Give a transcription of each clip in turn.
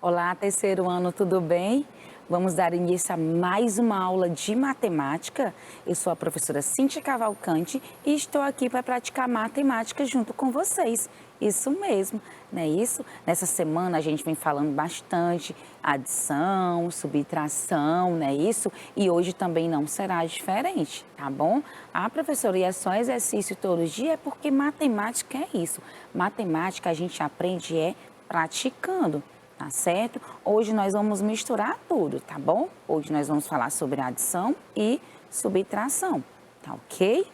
Olá, terceiro ano, tudo bem? Vamos dar início a mais uma aula de matemática. Eu sou a professora Cíntia Cavalcante e estou aqui para praticar matemática junto com vocês. Isso mesmo, não é isso? Nessa semana a gente vem falando bastante adição, subtração, não é isso? E hoje também não será diferente, tá bom? Ah, professora, e é só exercício todo dia? É porque matemática é isso. Matemática a gente aprende praticando. Tá certo? Hoje nós vamos misturar tudo, tá bom? Hoje nós vamos falar sobre adição e subtração, tá ok?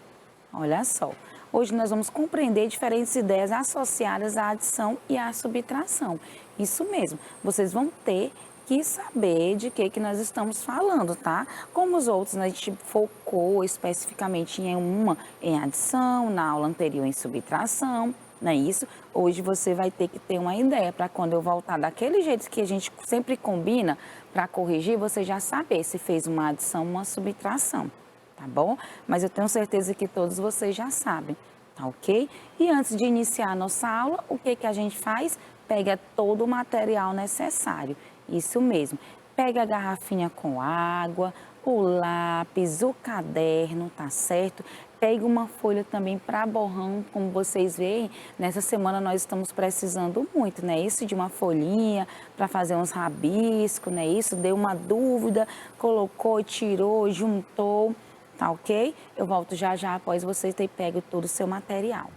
Olha só, hoje nós vamos compreender diferentes ideias associadas à adição e à subtração. Isso mesmo, vocês vão ter que saber de que nós estamos falando, tá? Como os outros, a gente focou especificamente em adição, na aula anterior em subtração, não é isso? Hoje você vai ter que ter uma ideia para quando eu voltar daquele jeito que a gente sempre combina para corrigir, você já saber se fez uma adição ou uma subtração, tá bom? Mas eu tenho certeza que todos vocês já sabem, tá ok? E antes de iniciar a nossa aula, o que a gente faz? Pega todo o material necessário, isso mesmo. Pega a garrafinha com água, o lápis, o caderno, tá certo? Pega uma folha também para borrão, como vocês veem, nessa semana nós estamos precisando muito, né? Isso de uma folhinha para fazer uns rabiscos, né? Isso, deu uma dúvida, colocou, tirou, juntou, tá ok? Eu volto já já após vocês terem pego todo o seu material.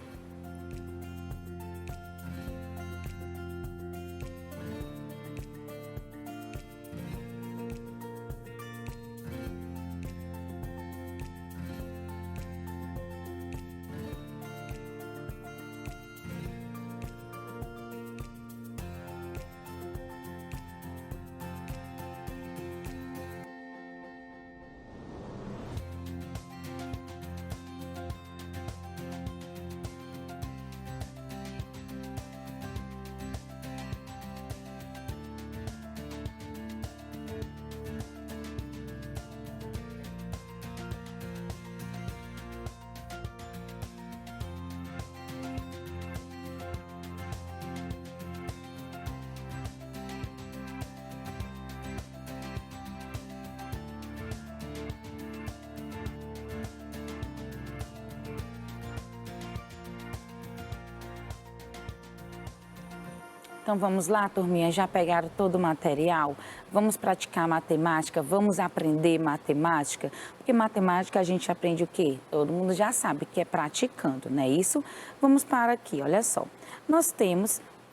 Então vamos lá, turminha, já pegaram todo o material? Vamos praticar matemática, vamos aprender matemática? Porque matemática a gente aprende o quê? Todo mundo já sabe que é praticando, não é isso? Vamos para aqui, olha só. Nós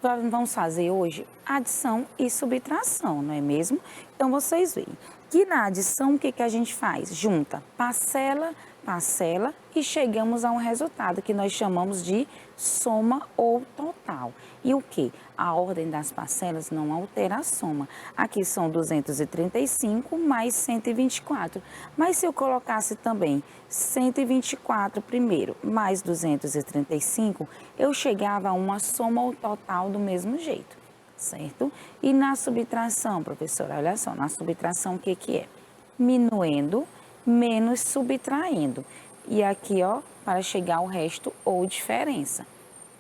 vamos fazer hoje adição e subtração, não é mesmo? Então vocês veem que na adição o que a gente faz? Junta parcela, parcela e chegamos a um resultado que nós chamamos de soma ou total. E o que? A ordem das parcelas não altera a soma. Aqui são 235 mais 124. Mas se eu colocasse também 124 primeiro mais 235, eu chegava a uma soma ou total do mesmo jeito, certo? E na subtração, professora, olha só, na subtração o que é? Minuendo menos subtraindo. E aqui, ó, para chegar ao resto ou diferença,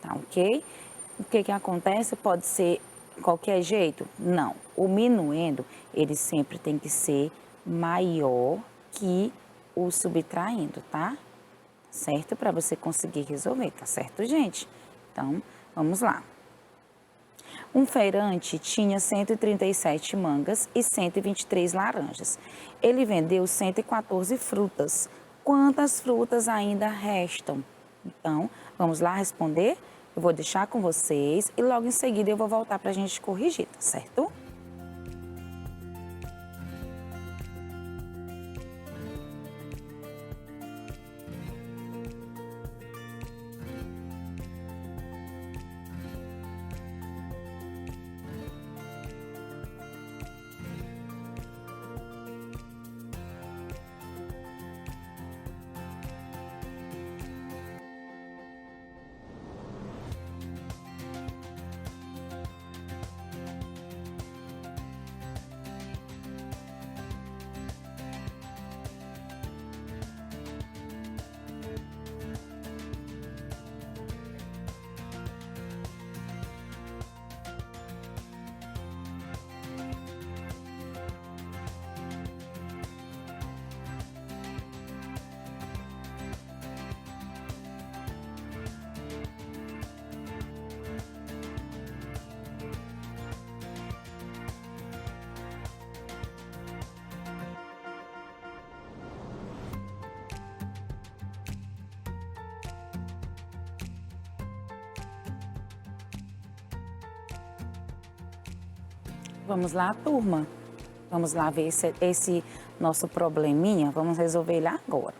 tá ok? O que acontece? Pode ser qualquer jeito? Não. O minuendo, ele sempre tem que ser maior que o subtraindo, tá? Certo? Para você conseguir resolver, tá certo, gente? Então, vamos lá. Um feirante tinha 137 mangas e 123 laranjas. Ele vendeu 114 frutas. Quantas frutas ainda restam? Então, vamos lá responder? Eu vou deixar com vocês e logo em seguida eu vou voltar para a gente corrigir, tá certo? Vamos lá, turma. Vamos lá ver esse nosso probleminha. Vamos resolver ele agora.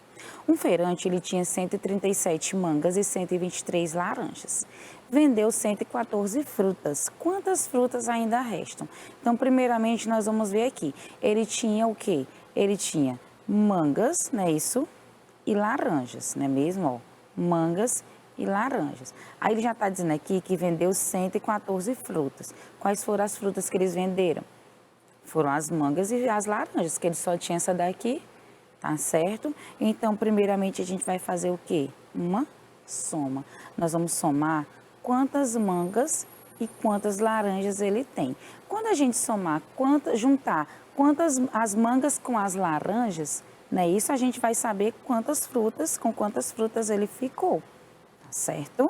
Um feirante, ele tinha 137 mangas e 123 laranjas. Vendeu 114 frutas. Quantas frutas ainda restam? Então, primeiramente, nós vamos ver aqui. Ele tinha o quê? Ele tinha mangas, não é isso? E laranjas, não é mesmo? Ó, mangas e laranjas. Aí ele já está dizendo aqui que vendeu 114 frutas. Quais foram as frutas que eles venderam? Foram as mangas e as laranjas, que ele só tinha essa daqui, tá certo? Então, primeiramente, a gente vai fazer o quê? Uma soma. Nós vamos somar quantas mangas e quantas laranjas ele tem. Quando a gente somar, juntar quantas as mangas com as laranjas, né? Isso a gente vai saber com quantas frutas ele ficou, tá certo?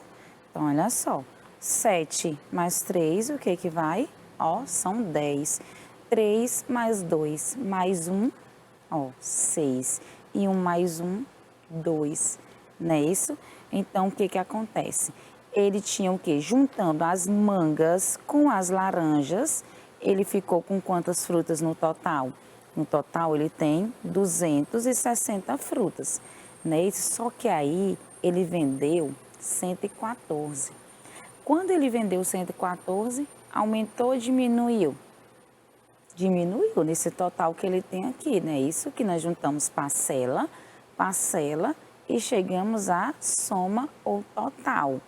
Então, olha só, 7 mais 3, o que que vai? Ó, são 10. 3 mais 2 mais 1, ó, 6. E 1 mais 1, 2. Não é isso? Então, o que que acontece? Ele tinha o quê? Juntando as mangas com as laranjas, ele ficou com quantas frutas no total? No total, ele tem 260 frutas, né? Só que aí ele vendeu 114. Quando ele vendeu 114, aumentou ou diminuiu? Diminuiu nesse total que ele tem aqui, né? Isso que nós juntamos parcela, parcela e chegamos à soma ou total,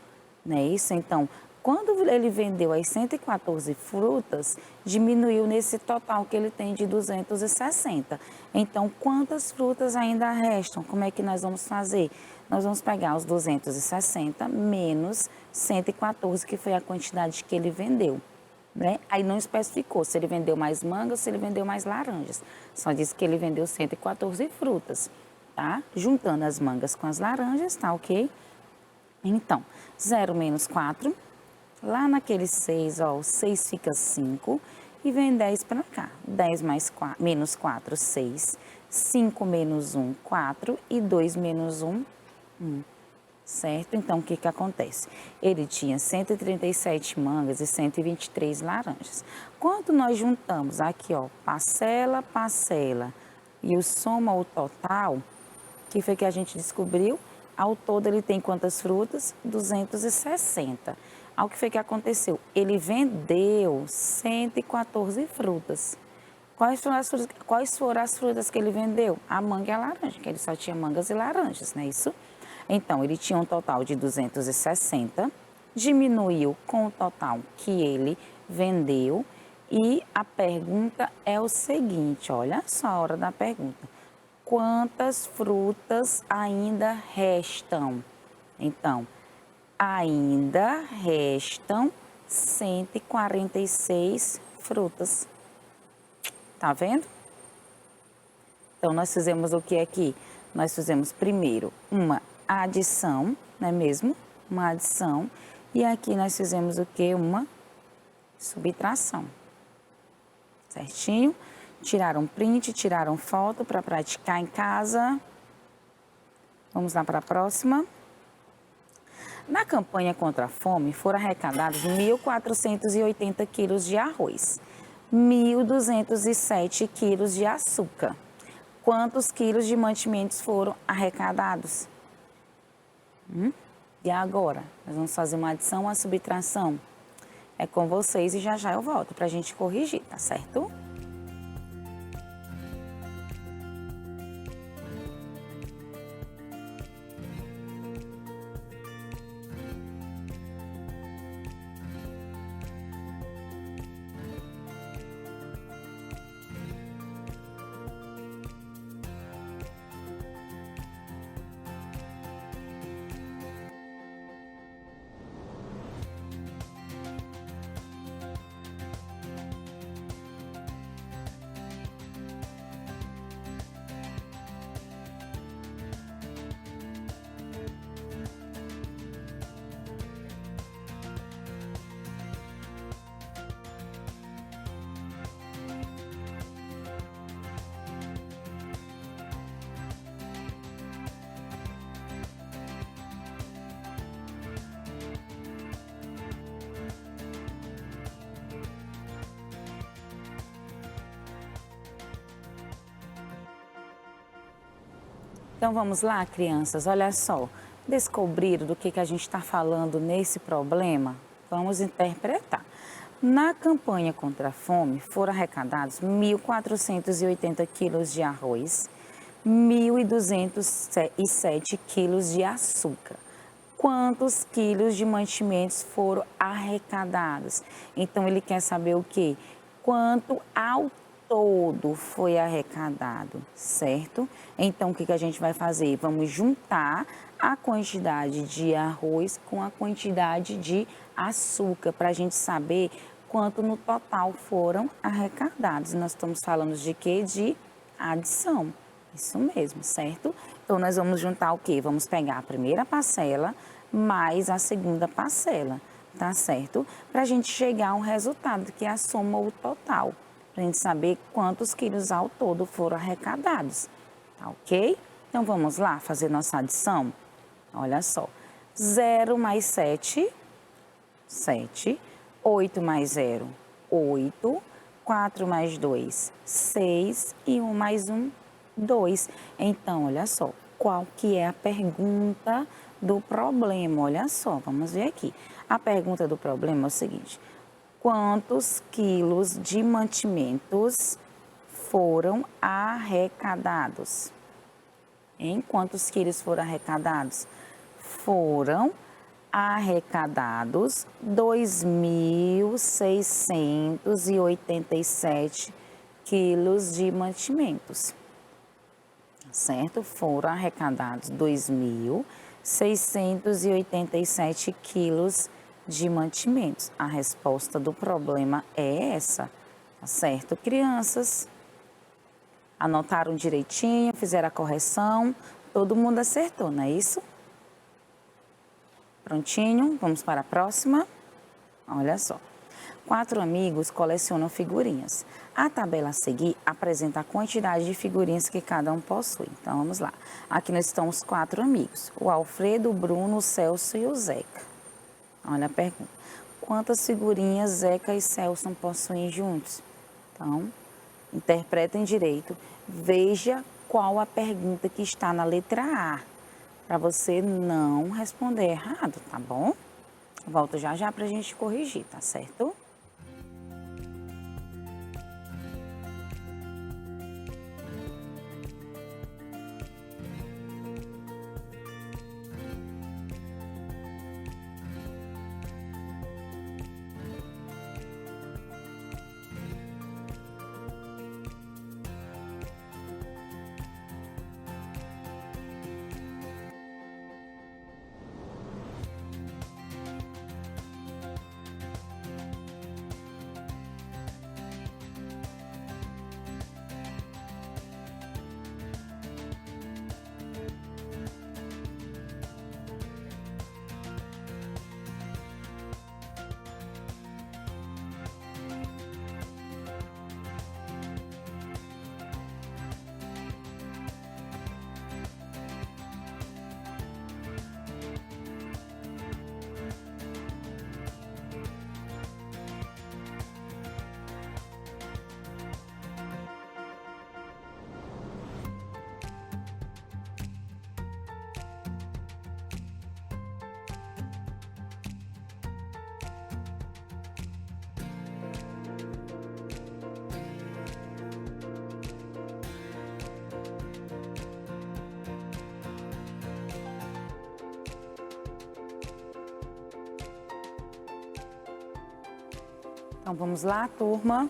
né? Isso, então, quando ele vendeu as 114 frutas, diminuiu nesse total que ele tem de 260. Então, quantas frutas ainda restam? Como é que nós vamos fazer? Nós vamos pegar os 260 menos 114, que foi a quantidade que ele vendeu. Né? Aí não especificou se ele vendeu mais mangas, se ele vendeu mais laranjas. Só disse que ele vendeu 114 frutas, tá? Juntando as mangas com as laranjas, tá ok? Então, 0 menos 4, lá naquele 6, ó, o 6 fica 5 e vem 10 para cá. 10 mais 4, menos 4, 6. 5 menos 1, 4 e 2 menos 1, 1. Certo? Então, o que que acontece? Ele tinha 137 mangas e 123 laranjas. Quando nós juntamos aqui, ó, parcela, parcela e o soma o total, que foi que a gente descobriu? Ao todo, ele tem quantas frutas? 260. Ao que foi que aconteceu? Ele vendeu 114 frutas. Quais foram as frutas que ele vendeu? A manga e a laranja, que ele só tinha mangas e laranjas, não é isso? Então, ele tinha um total de 260, diminuiu com o total que ele vendeu e a pergunta é o seguinte, olha só a hora da pergunta. Quantas frutas ainda restam? Então, ainda restam 146 frutas. Tá vendo? Então, nós fizemos o que aqui? Nós fizemos primeiro uma adição, não é mesmo? Uma adição. E aqui nós fizemos o que? Uma subtração. Certinho? Tiraram print, tiraram foto para praticar em casa. Vamos lá para a próxima. Na campanha contra a fome, foram arrecadados 1.480 quilos de arroz, 1.207 quilos de açúcar. Quantos quilos de mantimentos foram arrecadados? E agora? Nós vamos fazer uma adição, uma subtração. É com vocês e já já eu volto para a gente corrigir, tá certo? Então vamos lá, crianças, olha só. Descobriram do que a gente está falando nesse problema? Vamos interpretar. Na campanha contra a fome foram arrecadados 1.480 quilos de arroz, 1.207 quilos de açúcar. Quantos quilos de mantimentos foram arrecadados? Então ele quer saber o quê? Quanto ao todo foi arrecadado, certo? Então, o que a gente vai fazer? Vamos juntar a quantidade de arroz com a quantidade de açúcar, para a gente saber quanto no total foram arrecadados. Nós estamos falando de quê? De adição. Isso mesmo, certo? Então, nós vamos juntar o quê? Vamos pegar a primeira parcela mais a segunda parcela, tá certo? Para a gente chegar a um resultado, que é a soma ou o total, para a gente saber quantos quilos ao todo foram arrecadados, tá ok? Então, vamos lá fazer nossa adição? Olha só, 0 mais 7, 7, 8 mais 0, 8, 4 mais 2, 6 e 1 mais 1, 2. Então, olha só, qual que é a pergunta do problema? Olha só, vamos ver aqui. A pergunta do problema é o seguinte: quantos quilos de mantimentos foram arrecadados? Em quantos quilos foram arrecadados? Foram arrecadados 2.687 quilos de mantimentos, certo? Foram arrecadados 2.687 quilos de mantimentos. A resposta do problema é essa, tá certo, crianças? Anotaram direitinho, fizeram a correção, todo mundo acertou, não é isso? Prontinho, vamos para a próxima. Olha só. 4 amigos colecionam figurinhas. A tabela a seguir apresenta a quantidade de figurinhas que cada um possui. Então, vamos lá. Aqui nós estamos os 4 amigos. O Alfredo, o Bruno, o Celso e o Zeca. Olha a pergunta. Quantas figurinhas Zeca e Celso possuem juntos? Então, interpretem direito. Veja qual a pergunta que está na letra A, para você não responder errado, tá bom? Volto já já para a gente corrigir, tá certo? Então, vamos lá, turma.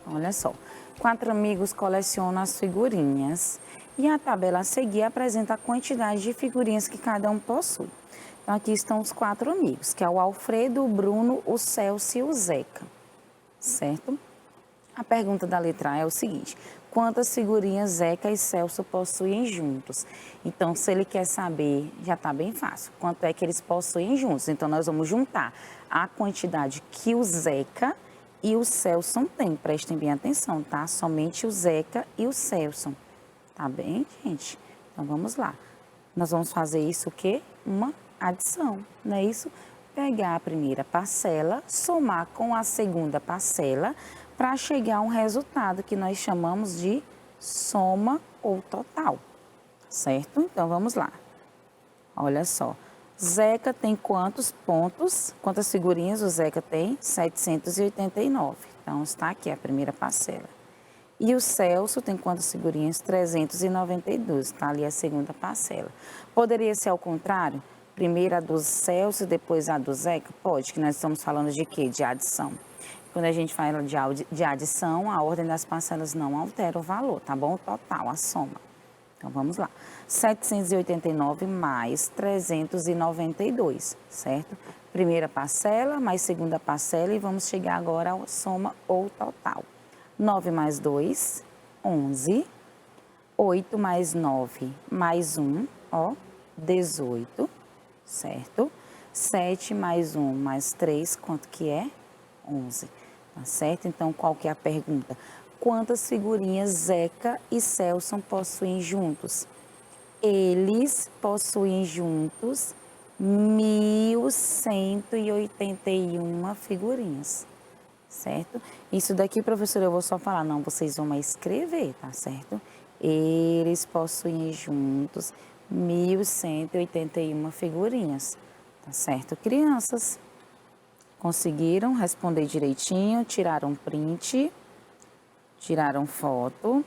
Olha só. 4 amigos colecionam as figurinhas. E a tabela a seguir apresenta a quantidade de figurinhas que cada um possui. Então, aqui estão os 4 amigos, que é o Alfredo, o Bruno, o Celso e o Zeca. Certo? A pergunta da letra A é o seguinte: quantas figurinhas Zeca e Celso possuem juntos? Então, se ele quer saber, já está bem fácil. Quanto é que eles possuem juntos? Então, nós vamos juntar a quantidade que o Zeca e o Celso têm. Prestem bem atenção, tá? Somente o Zeca e o Celso. Tá bem, gente? Então, vamos lá. Nós vamos fazer isso o quê? Uma adição, não é isso? Pegar a primeira parcela, somar com a segunda parcela, para chegar a um resultado que nós chamamos de soma ou total, certo? Então, vamos lá. Olha só. Zeca tem quantos pontos? Quantas figurinhas o Zeca tem? 789. Então, está aqui a primeira parcela. E o Celso tem quantas figurinhas? 392. Está ali a segunda parcela. Poderia ser ao contrário? Primeiro a do Celso, depois a do Zeca? Pode, que nós estamos falando de quê? De adição. Quando a gente fala de adição, a ordem das parcelas não altera o valor, tá bom? O total, a soma. Então, vamos lá. 789 mais 392, certo? Primeira parcela, mais segunda parcela e vamos chegar agora à soma ou total. 9 mais 2, 11. 8 mais 9, mais 1, ó, 18, certo? 7 mais 1, mais 3, quanto que é? 11, tá certo? Então, qual que é a pergunta? Quantas figurinhas Zeca e Celso possuem juntos? Eles possuem juntos 1.181 figurinhas, certo? Isso daqui, professora, eu vou só falar, não, vocês vão escrever, tá certo? Eles possuem juntos 1.181 figurinhas, tá certo, crianças? Conseguiram responder direitinho, tiraram print, tiraram foto.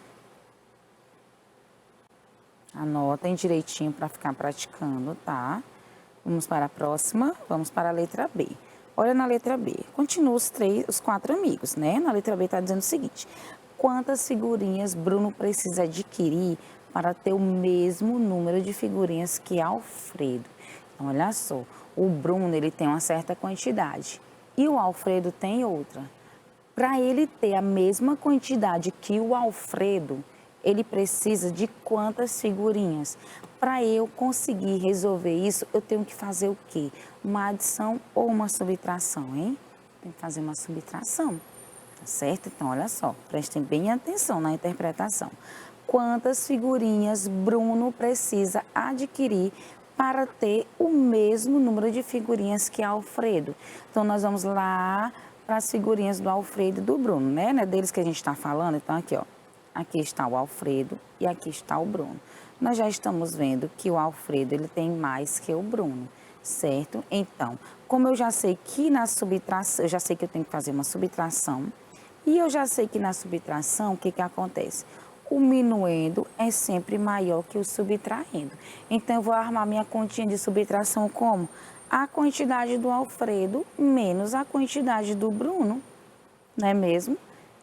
Anotem direitinho para ficar praticando, tá? Vamos para a próxima, vamos para a letra B. Olha na letra B, continua os 4 amigos, né? Na letra B está dizendo o seguinte: quantas figurinhas Bruno precisa adquirir para ter o mesmo número de figurinhas que Alfredo? Então, olha só, o Bruno ele tem uma certa quantidade e o Alfredo tem outra. Para ele ter a mesma quantidade que o Alfredo, ele precisa de quantas figurinhas? Para eu conseguir resolver isso, eu tenho que fazer o quê? Uma adição ou uma subtração, hein? Tem que fazer uma subtração, tá certo? Então, olha só, prestem bem atenção na interpretação. Quantas figurinhas Bruno precisa adquirir para ter o mesmo número de figurinhas que Alfredo? Então, nós vamos lá para as figurinhas do Alfredo e do Bruno, né? Não é deles que a gente está falando? Então, aqui, ó. Aqui está o Alfredo e aqui está o Bruno. Nós já estamos vendo que o Alfredo ele tem mais que o Bruno, certo? Então, como eu já sei que na subtração, eu já sei que eu tenho que fazer uma subtração, e eu já sei que na subtração, o que que acontece? O minuendo é sempre maior que o subtraindo. Então, eu vou armar minha continha de subtração como? A quantidade do Alfredo menos a quantidade do Bruno, não é mesmo?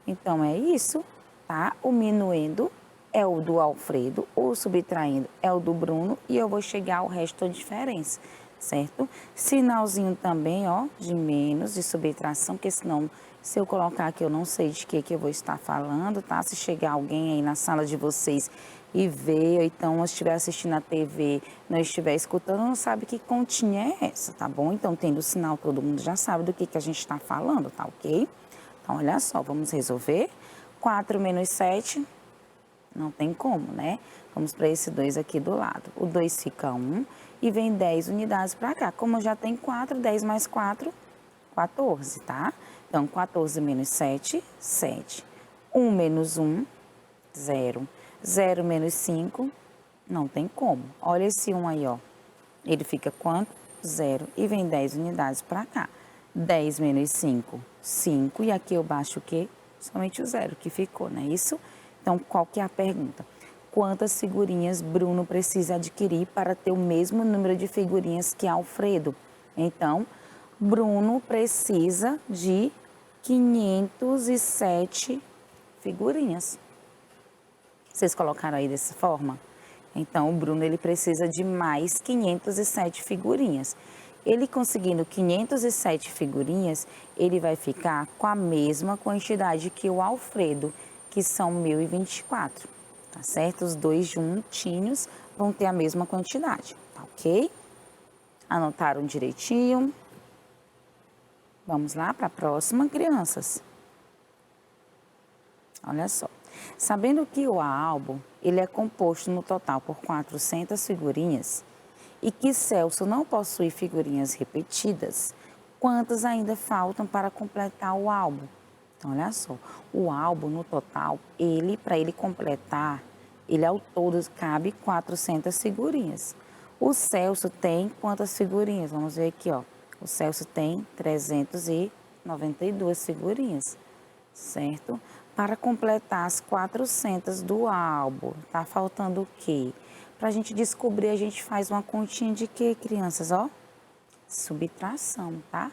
Então, é isso. Tá? O minuendo é o do Alfredo, o subtraindo é o do Bruno e eu vou chegar ao resto da diferença, certo? Sinalzinho também, ó, de menos, de subtração, porque senão, se eu colocar aqui, eu não sei de que eu vou estar falando, tá? Se chegar alguém aí na sala de vocês e ver, ou então estiver assistindo a TV, não estiver escutando, não sabe que continha é essa, tá bom? Então, tendo o sinal, todo mundo já sabe do que a gente está falando, tá ok? Então, olha só, vamos resolver. 4 menos 7, não tem como, né? Vamos para esse 2 aqui do lado. O 2 fica 1 e vem 10 unidades para cá. Como já tem 4, 10 mais 4, 14, tá? Então, 14 menos 7, 7. 1 menos 1, 0. 0 menos 5, não tem como. Olha esse 1 aí, ó. Ele fica quanto? 0. E vem 10 unidades para cá. 10 menos 5, 5. E aqui eu baixo o quê? Somente o 0 que ficou, não é isso? Então, qual que é a pergunta? Quantas figurinhas Bruno precisa adquirir para ter o mesmo número de figurinhas que Alfredo? Então, Bruno precisa de 507 figurinhas. Vocês colocaram aí dessa forma? Então, o Bruno ele precisa de mais 507 figurinhas. Ele conseguindo 507 figurinhas, ele vai ficar com a mesma quantidade que o Alfredo, que são 1.024, tá certo? Os dois juntinhos vão ter a mesma quantidade, tá ok? Anotaram direitinho? Vamos lá para a próxima, crianças. Olha só. Sabendo que o álbum ele é composto no total por 400 figurinhas, e que Celso não possui figurinhas repetidas, quantas ainda faltam para completar o álbum? Então, olha só, o álbum no total, para ele completar, Ele ao todo cabe 400 figurinhas. O Celso tem quantas figurinhas? Vamos ver aqui, ó. O Celso tem 392 figurinhas, certo? Para completar as 400 do álbum, tá faltando o quê? Para a gente descobrir, a gente faz uma continha de quê, crianças, ó? Subtração, tá?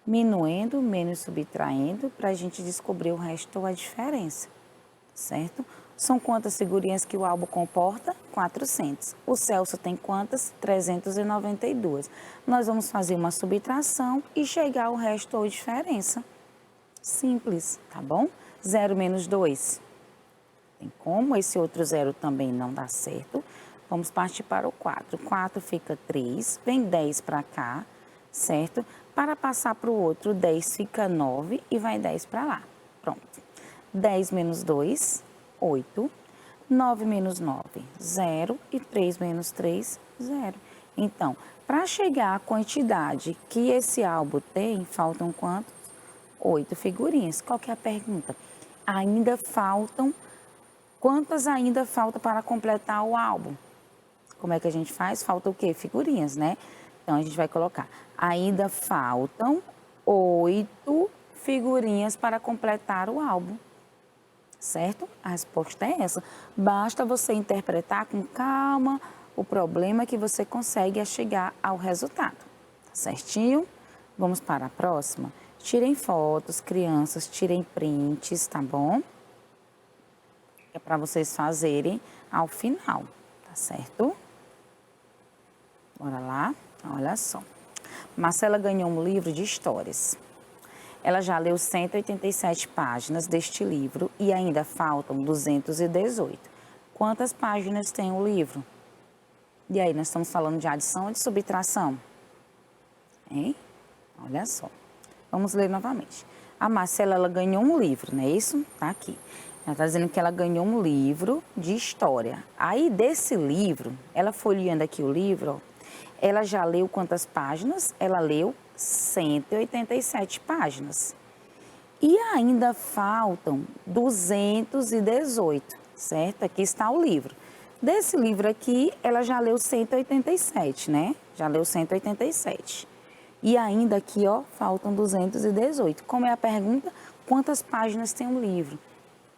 Minuendo menos subtraindo, para a gente descobrir o resto ou a diferença, certo? São quantas figurinhas que o álbum comporta? 400. O Celso tem quantas? 392. Nós vamos fazer uma subtração e chegar ao resto ou diferença. Simples, tá bom? 0 menos 2. Tem como? Esse outro 0 também não dá certo. Vamos partir para o 4. 4 fica 3, vem 10 para cá, certo? Para passar para o outro, 10 fica 9 e vai 10 para lá. Pronto. 10 menos 2, 8. 9 menos 9, 0. E 3 menos 3, 0. Então, para chegar à quantidade que esse álbum tem, faltam quantos? 8 figurinhas. Qual que é a pergunta? Ainda faltam... Quantas ainda falta para completar o álbum? Como é que a gente faz? Falta o quê? Figurinhas, né? Então, a gente vai colocar, ainda faltam 8 figurinhas para completar o álbum, certo? A resposta é essa. Basta você interpretar com calma o problema que você consegue chegar ao resultado, tá certinho? Vamos para a próxima? Tirem fotos, crianças, tirem prints, tá bom? É para vocês fazerem ao final, tá certo? Bora lá, olha só. Marcela ganhou um livro de histórias. Ela já leu 187 páginas deste livro e ainda faltam 218. Quantas páginas tem o livro? E aí, nós estamos falando de adição ou de subtração? Hein? Olha só. Vamos ler novamente. A Marcela, ela ganhou um livro, não é isso? Tá aqui. Ela está dizendo que ela ganhou um livro de história. Aí, desse livro, ela folheando aqui o livro, ó, ela já leu quantas páginas? Ela leu 187 páginas. E ainda faltam 218, certo? Aqui está o livro. Desse livro aqui, ela já leu 187, né? Já leu 187. E ainda aqui, ó, faltam 218. Como é a pergunta? Quantas páginas tem o livro?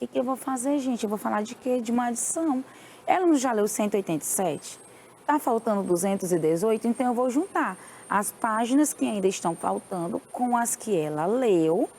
O que eu vou fazer, gente? Eu vou falar de quê? De uma adição. Ela não já leu 187? Está faltando 218, então eu vou juntar as páginas que ainda estão faltando com as que ela leu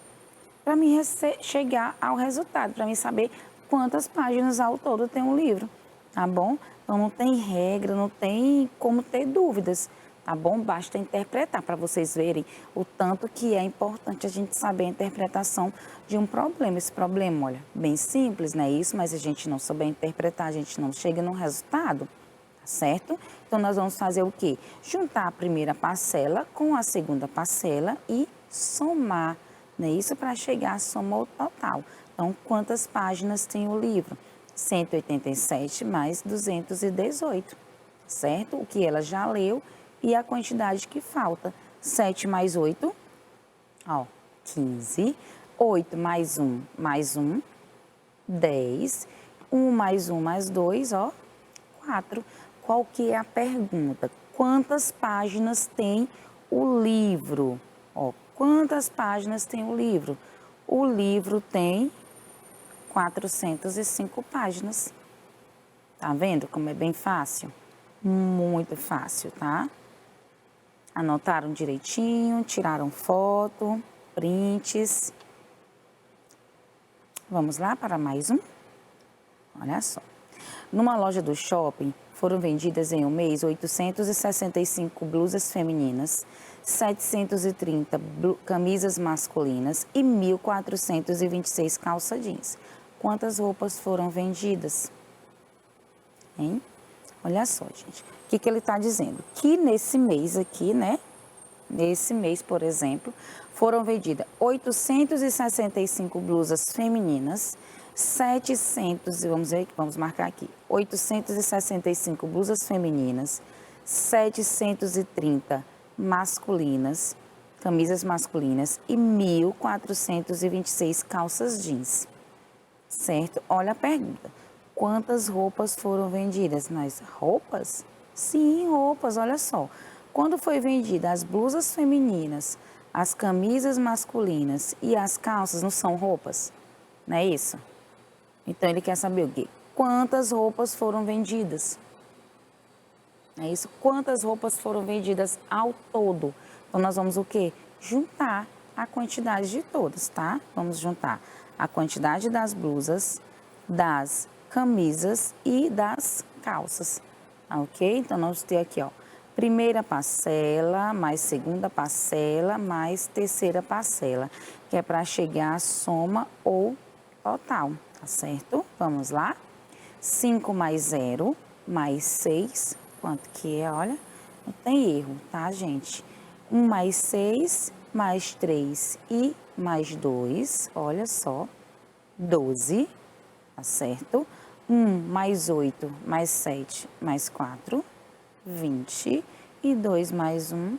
para me chegar ao resultado, para mim saber quantas páginas ao todo tem um livro, tá bom? Então não tem regra, não tem como ter dúvidas, tá bom? Basta interpretar para vocês verem o tanto que é importante a gente saber a interpretação de um problema. Esse problema, olha, bem simples, não é isso? Mas a gente não souber interpretar, a gente não chega no resultado. Certo? Então, nós vamos fazer o quê? Juntar a primeira parcela com a segunda parcela e somar, né? Isso para chegar à soma ao total. Então, quantas páginas tem o livro? 187 mais 218, certo? O que ela já leu e a quantidade que falta. 7 mais 8, ó, 15. 8 mais 1, 10. 1 mais 1 mais 2, ó, 4. Qual que é a pergunta? Quantas páginas tem o livro? Ó, quantas páginas tem o livro? O livro tem 405 páginas. Tá vendo como é bem fácil? Muito fácil, tá? Anotaram direitinho, tiraram foto, prints. Vamos lá para mais um? Olha só. Numa loja do shopping, foram vendidas em um mês 865 blusas femininas, 730 camisas masculinas e 1.426 calça jeans. Quantas roupas foram vendidas? Hein? Olha só, gente. O que ele está dizendo? Que nesse mês aqui, né? Nesse mês, por exemplo, foram vendidas 865 blusas femininas, 700, vamos marcar aqui, 865 blusas femininas, 730 masculinas, camisas masculinas e 1.426 calças jeans, certo? Olha a pergunta. Quantas roupas foram vendidas? Nós, roupas? Sim, roupas, olha só. Quando foi vendida as blusas femininas, as camisas masculinas e as calças, não são roupas? Não é isso? Então, ele quer saber o quê? Quantas roupas foram vendidas? É isso? Quantas roupas foram vendidas ao todo? Então, nós vamos o quê? Juntar a quantidade de todas, tá? Vamos juntar a quantidade das blusas, das camisas e das calças, ok? Então, nós temos aqui, ó, primeira parcela, mais segunda parcela, mais terceira parcela, que é para chegar à soma ou total, tá certo? Vamos lá? 5 mais 0, mais 6, quanto que é? Olha, não tem erro, tá, gente? 1 mais 6, mais 3 e mais 2, olha só, 12, tá certo? 1 mais 8, mais 7, mais 4, 20 e 2 mais 1,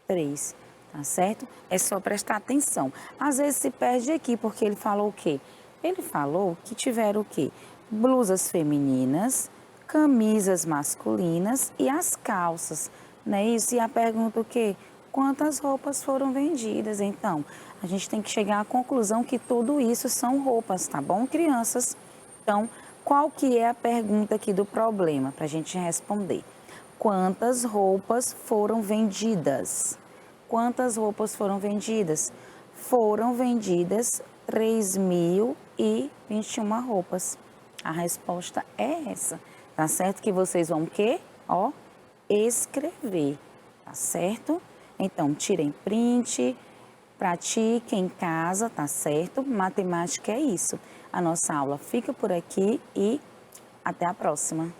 3, tá certo? É só prestar atenção. Às vezes se perde aqui porque ele falou o quê? Ele falou que tiveram o quê? Blusas femininas, camisas masculinas e as calças, não é isso? E a pergunta o quê? Quantas roupas foram vendidas? Então, a gente tem que chegar à conclusão que tudo isso são roupas, tá bom, crianças? Então, qual que é a pergunta aqui do problema para a gente responder? Quantas roupas foram vendidas? Quantas roupas foram vendidas? Foram vendidas 3.021 roupas. A resposta é essa. Tá certo que vocês vão o quê? Ó, escrever. Tá certo? Então, tirem print, pratiquem em casa, tá certo? Matemática é isso. A nossa aula fica por aqui e até a próxima.